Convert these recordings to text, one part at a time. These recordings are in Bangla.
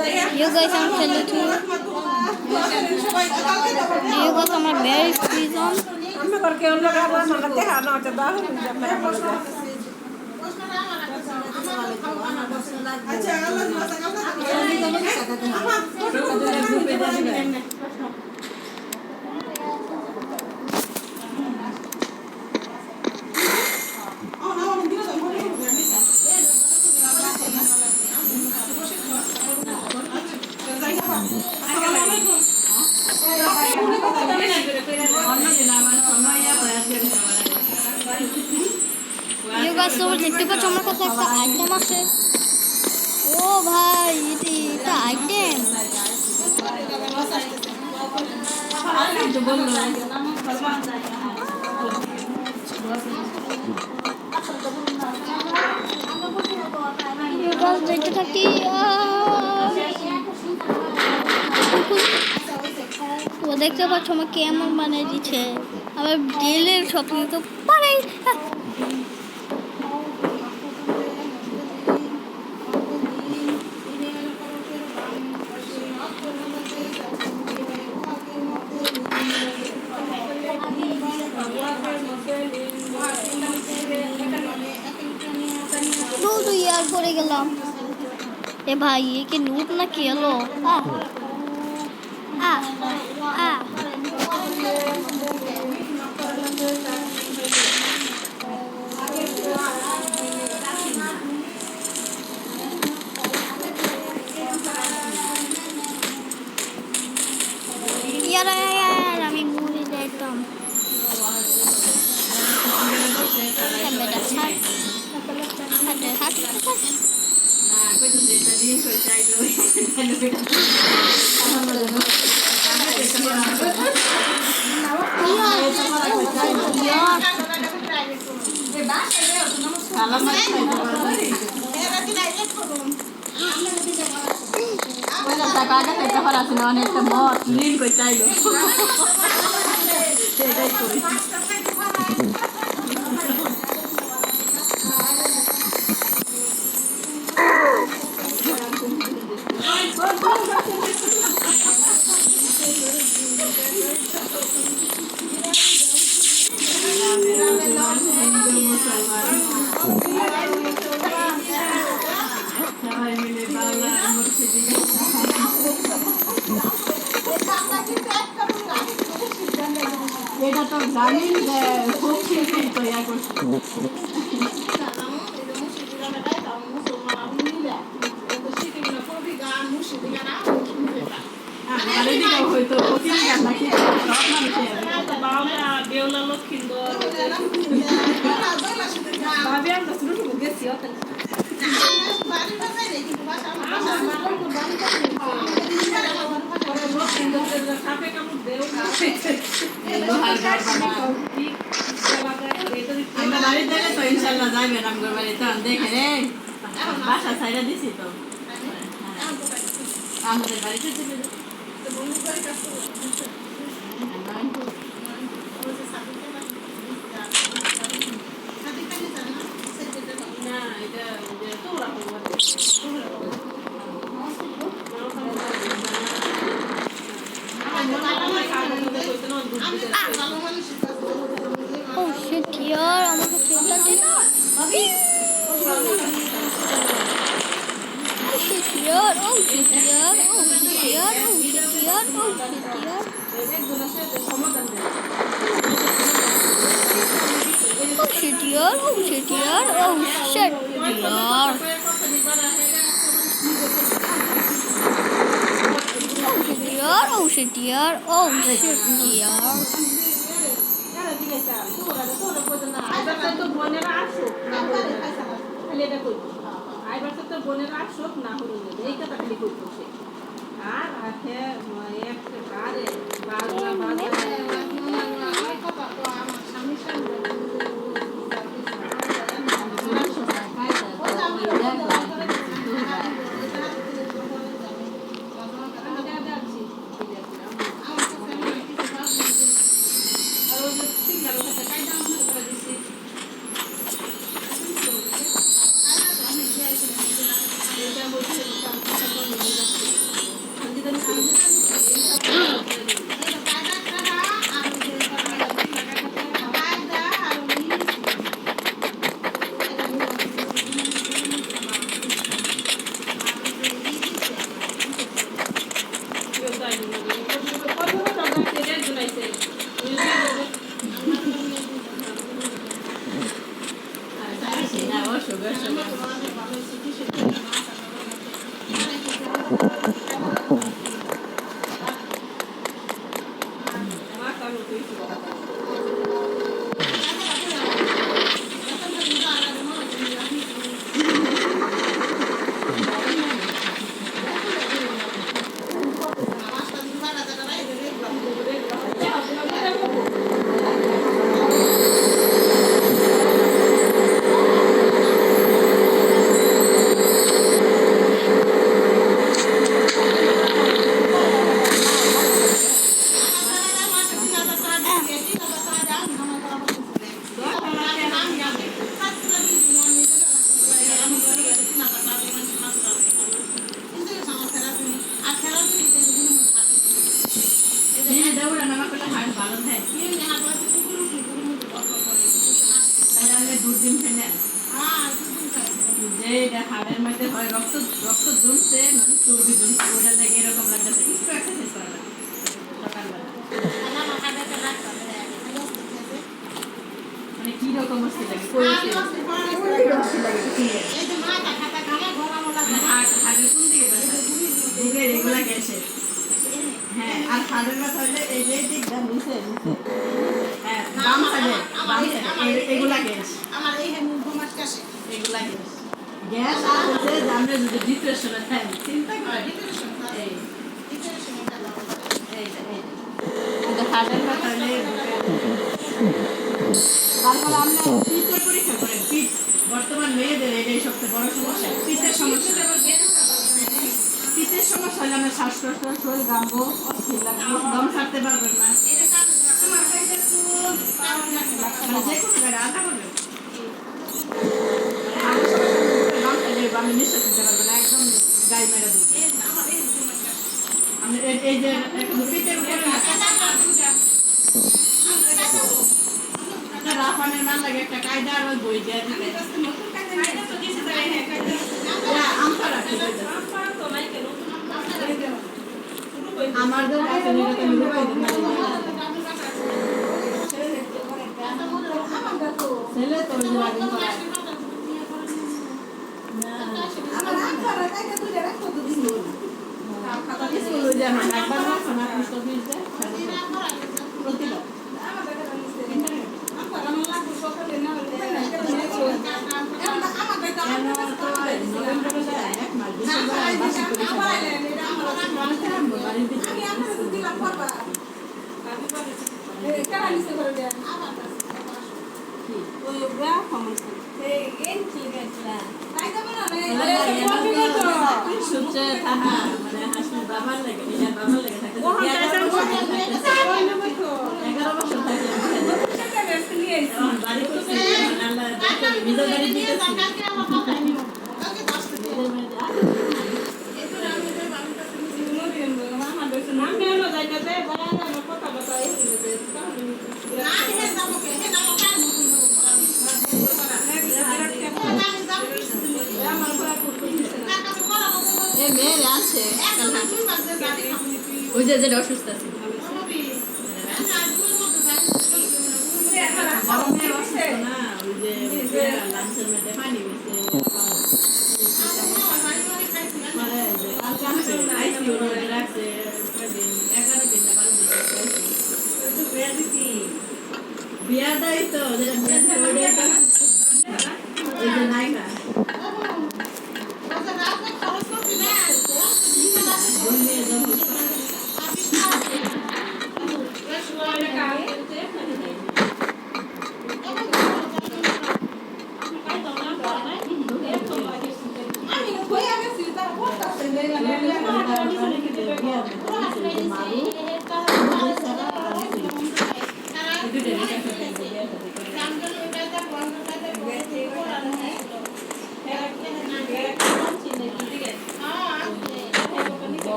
You guys, I'm telling you. You guys, I'm a very prison. You guys, so দেখতে পাচ্ছ আমার কাছে একটা আইটেম আছে। ও ভাই, এটা আইটেম। You guys দেখতে থাকি। ও দেখতে পাচ্ছ আমার কেমন বানিয়ে দিচ্ছে। আবার ডেলের শপিং তো পারে। ইয়ার করে গেলাম। এ ভাই এ কি নুট না কি হলো? আমি মরে যাইতাম। অনেকটা মত লিন করে চাইলো সেটাই করি। এটা তো জানি যে খুব শিল্পী তৈরি করছে। হয়তো বেউলা লক্ষ্মীন্দর বাড়িতে তো ইনশাল্লাহ যাবেন আমার বাড়িতে দেখে রে বাসা ছাইরা দিছি তো আমাদের বাড়িতে চলে Oh shit, yaar, আমাকে ফেলতে দে না। Oh shit, yaar, oh shit, yaar, oh shit, yaar, oh shit, yaar, oh shit, yaar. Oh shit, yaar, oh shit, yaar, oh shit, yaar. Oh shit, yaar, oh shit, yaar. বোনেরা আসুক না হলে খালি এটা করতো আইবার তো বোনেরা আসুক না হলে এই কথা খালি করতো সে আর আছে একটা কারে বাজনা বাজনা কথা তো আমার স্বামীর সঙ্গে এটা হচ্ছে চর্বি জমছে ওটা থেকে এরকম লাগতেছে একটু এক্সারসাইজ করা লাগে সকালবেলা মানে কি রকম অস্থির লাগে হাড়ের কোন দিকে বুকের এগুলা গেছে হ্যাঁ আর হাড়ের ব্যথা হলে এই যে দিকটা নিচে নিচে হ্যাঁ বাম সাইডে এগুলা গেছে আমার এই মুখ কাছে এগুলা গেছে গ্যাস আর হচ্ছে আমরা যদি ডিপ্রেশনে থাকি চিন্তা করে এই কিন্তু হার্টের ব্যথা হলে তারপর আমরা পিঠের পরীক্ষা করেন পিঠ বর্তমান মেয়েদের এটাই সবচেয়ে বড় সমস্যা পিঠের সমস্যা পিঠের সমস্যা হলে আমরা শ্বাসকষ্ট শরীর গাম্ব অস্থির লাগবে দম ছাড়তে পারবেন না যে কোনো জায়গায় আধা করবেন আমি নিঃশ্বাস নিতে পারবো না একদম গায়ে মেরে দেবো আমি এই যে পিঠের উপরে রাফানের মান লাগে একটা কায়দা আর ওই বই দেওয়া আমার ছেলে তো বাবার লাগে থাকে 11 বছর থাকে বাড়ি করছে নিজের বাড়ি মেয়ের আছে ওই যে যেটা অসুস্থ আছে না ওই যে লাঞ্চের মধ্যে পানি গেছে রাখছে 11 দিন না 12 দিন বিয়া দেয় তো যেটা ওই যে নায়িকা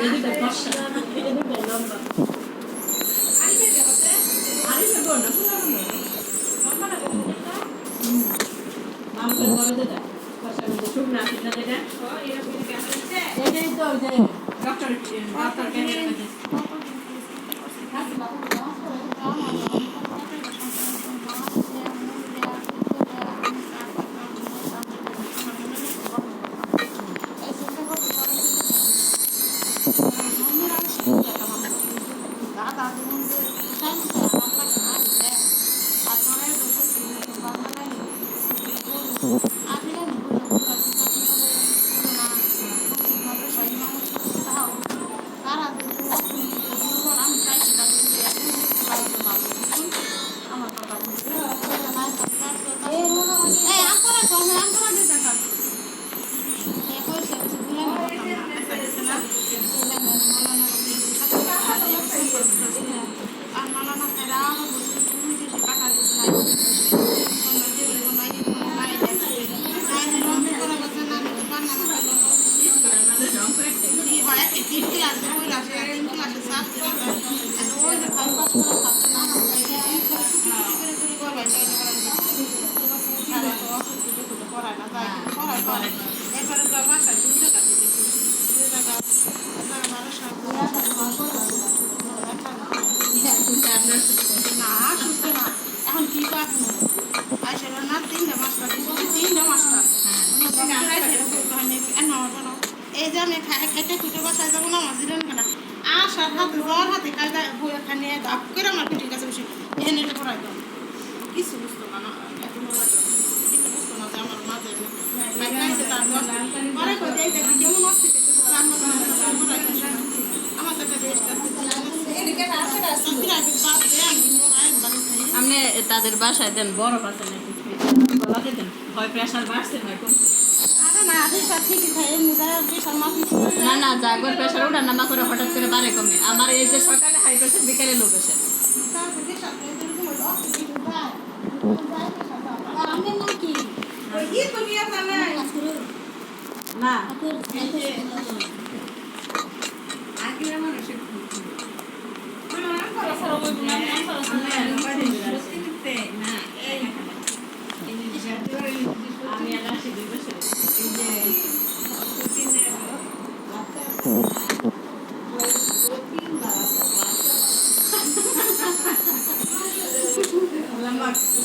এই দুটো বর্ষা এই দুটো লম্বা আরে বড় না লম্বা না নাম করে বড় যেটা বর্ষা মধ্যে শুকনা আছে না যেটা এটাই তো যে ডক্টর ক্যামেরা এই যে আমি খাইতে খুঁটে বসায় যাবো না আমার জিরন কেনা আসার হাতে জ্বর হাতে কায়দা বই এখানে আপ করে আমার পিঠির কাছে বসে এনে পড়াই দাও কিছু বুঝতো না এখন কিছু বুঝতো না যে আমার মাঝে পরে কোথায় এই দেখবি কেমন আসছে আমার তো একটা দেশ আপনি তাদের বাসায় দেন বরফ আছে নাকি গলাতে দেন হয় প্রেশার বাড়ছে হয় কমছে না না জাগর প্রেশার ওঠা নামা করে হঠাৎ করে বাড়ে কমে আমার এই যে সকালে হাই প্রেশার বিকালে লো প্রেশার না আমি আর আসি 2 বছর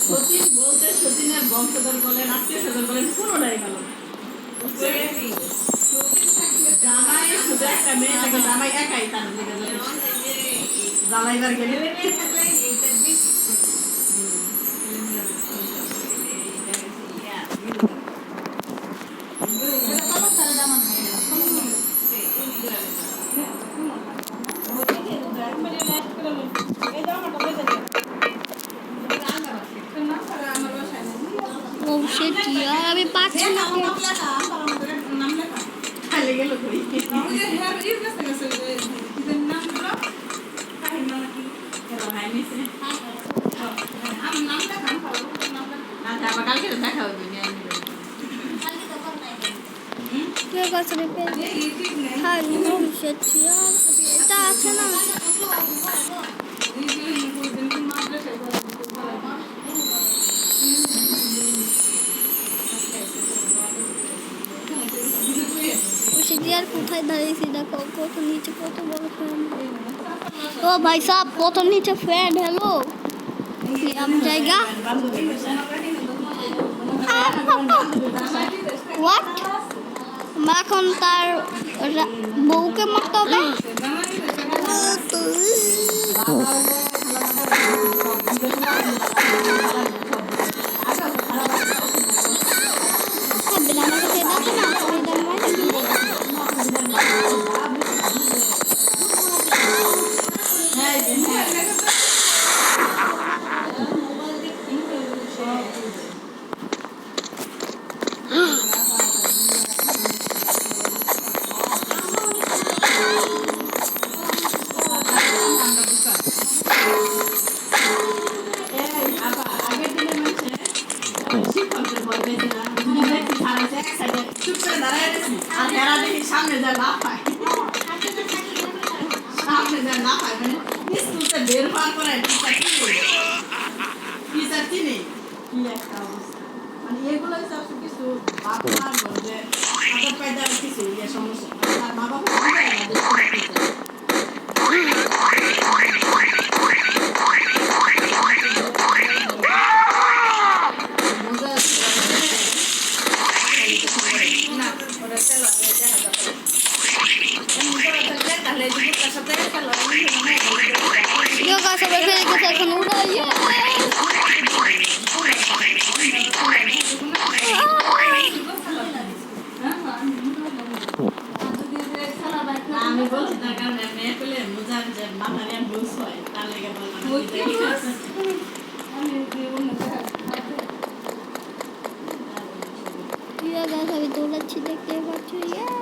সতীন বলতে সতীনের বংশধর বলেন আত্মীয় স্বজন বলেন পুরোটাই ভালো জামাই শুধু একটা মেয়ে থাকে জামাই একাই তার দিকে জ্বালাইবার গেলে আমি পাচ্ছি না খালি গেল কই কালকে দেখা হবে ঠিক আছে এটা আছে না আর কোথায় দাঁড়িয়েছি দেখো কত নিচে কত বড় ফ্যান ও ভাই সাহেব কত নিচে ফ্যান হ্যালো আম জায়গা হোয়াট এখন তার বউকে মারতে হবে সামনে যায় লাভ পায় না পায় মানে স্কুলতে বের হওয়ার পরে টিচার চিনি কি একটা অবস্থা মানে এগুলো হচ্ছে আসলে কিছু বাপ মার যে আদর পায়দার কিছু সমস্যা তার মা বাবা Yo casa me fue que se con una ya. আমি বলছি তার কারণে মেয়ে পেলে মোজার যে মাথায় লুজ হয় তার লেগে Yo casa me toda chita que va a chullar.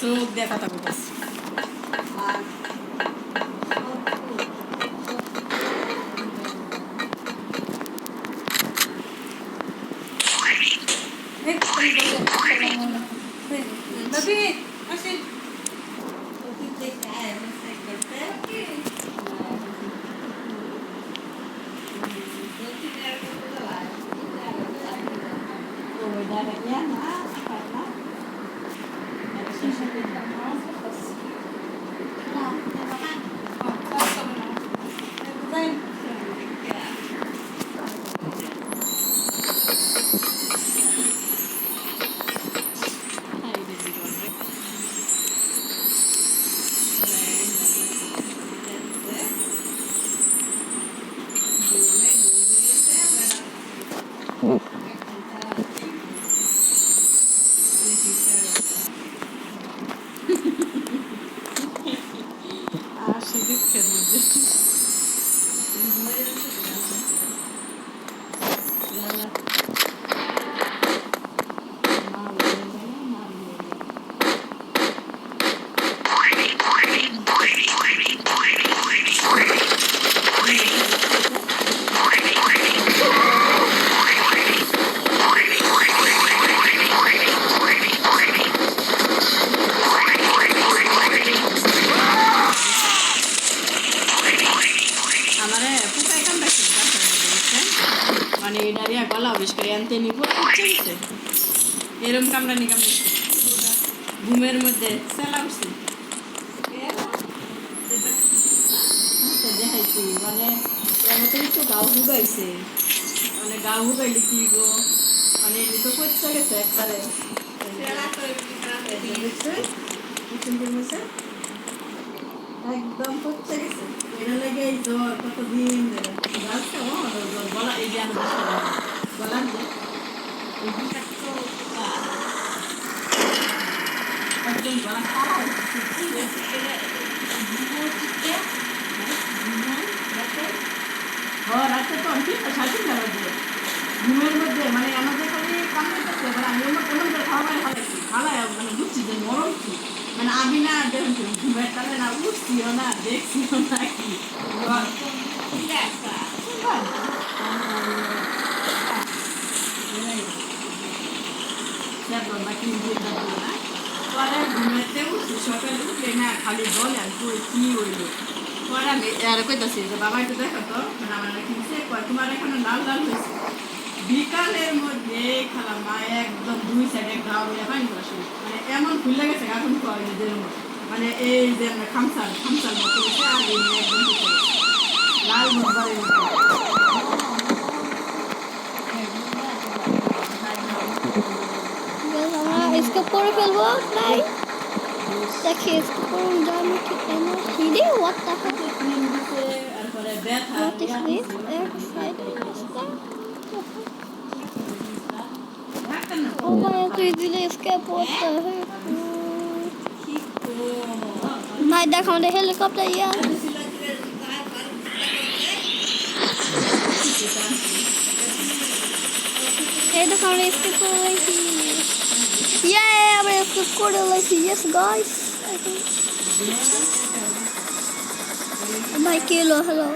চোখ দেখা থাকবে বাস Babi, masih. মানে ডারিয়া গলা বেশ করে আনতে নিব বুঝছে এরকম কামড়ানি ঘুমের মধ্যে সেলা উঠছে দেখাইছি মানে এমন তো গাও হুগাইছে মানে গাও হুগাইলে কি গো মানে এমনি তো করতে গেছে একবারে একদম করতে গেছে এটা লেগে জ্বর কতদিন যাচ্ছে গলা এই যে আমি গলা একদম গলা খারাপ রাতে তো আমি শাসন দেওয়া দিয়ে ঘুমের মধ্যে মানে আমাদের খালি কামড়াইতেছে এবার আমি অন্য কোনো খাওয়াই হালাইছি হালাই মানে বুঝছি যে নরম কি মানে আমি না দেখুন ঘুমের তাহলে না উঠছিও না দেখছিও না কি পরে ঘুমেতে উঠছি সকালে উঠলে না খালি বলে আর কি হইলো পরে আমি আর কইতাছি যে বাবা একটু দেখো তো মানে আমার কিনছে তোমার এখানে লাল লাল হয়েছে বিকালের মধ্যে খালা মা একদম দুই সাইডে গাও হয়ে পানি করা শুরু মানে এমন খুলে গেছে এখন নিজের মতো মানে এই যে খামসাল মতো হয়েছে আর এই একদম লাল মজবারের মতো इसको पूरा फैलवा नहीं देखिए इसको पूरा जाने की एनर्जी दे what the heck what is this ओ भाई तो easily escape what the heck भाई देखो दे हेलीकॉप्टर यार এই দেখো আমরা স্কিপ করে লাইছি ইয়ে আমরা স্কিপ করে লাইছি ইয়েস গাইস ভাই কে এলো হ্যালো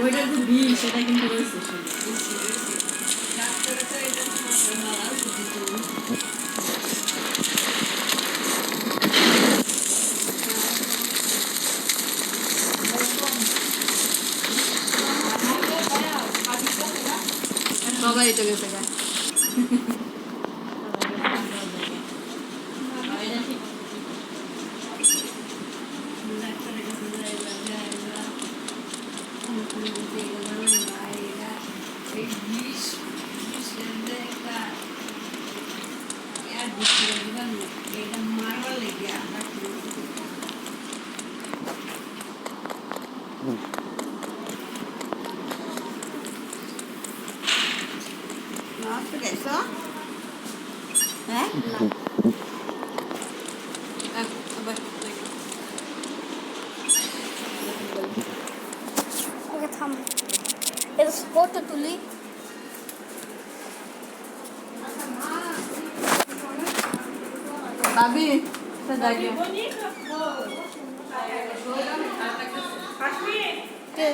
ওইটা যে বিল সেটা কিন্তু রয়েছে সবাই তো গেছে গা হ্যাঁ ওকে থাম এটা স্পটটা তুলি ভাবি তো জাগে কে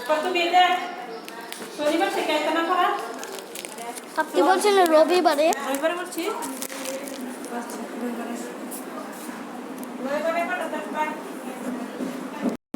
কত মেয়েদের শনিবার থেকে এত না করা আপনি বলছিলেন রবিবারে রবিবারে বলছি রবিবারে কটা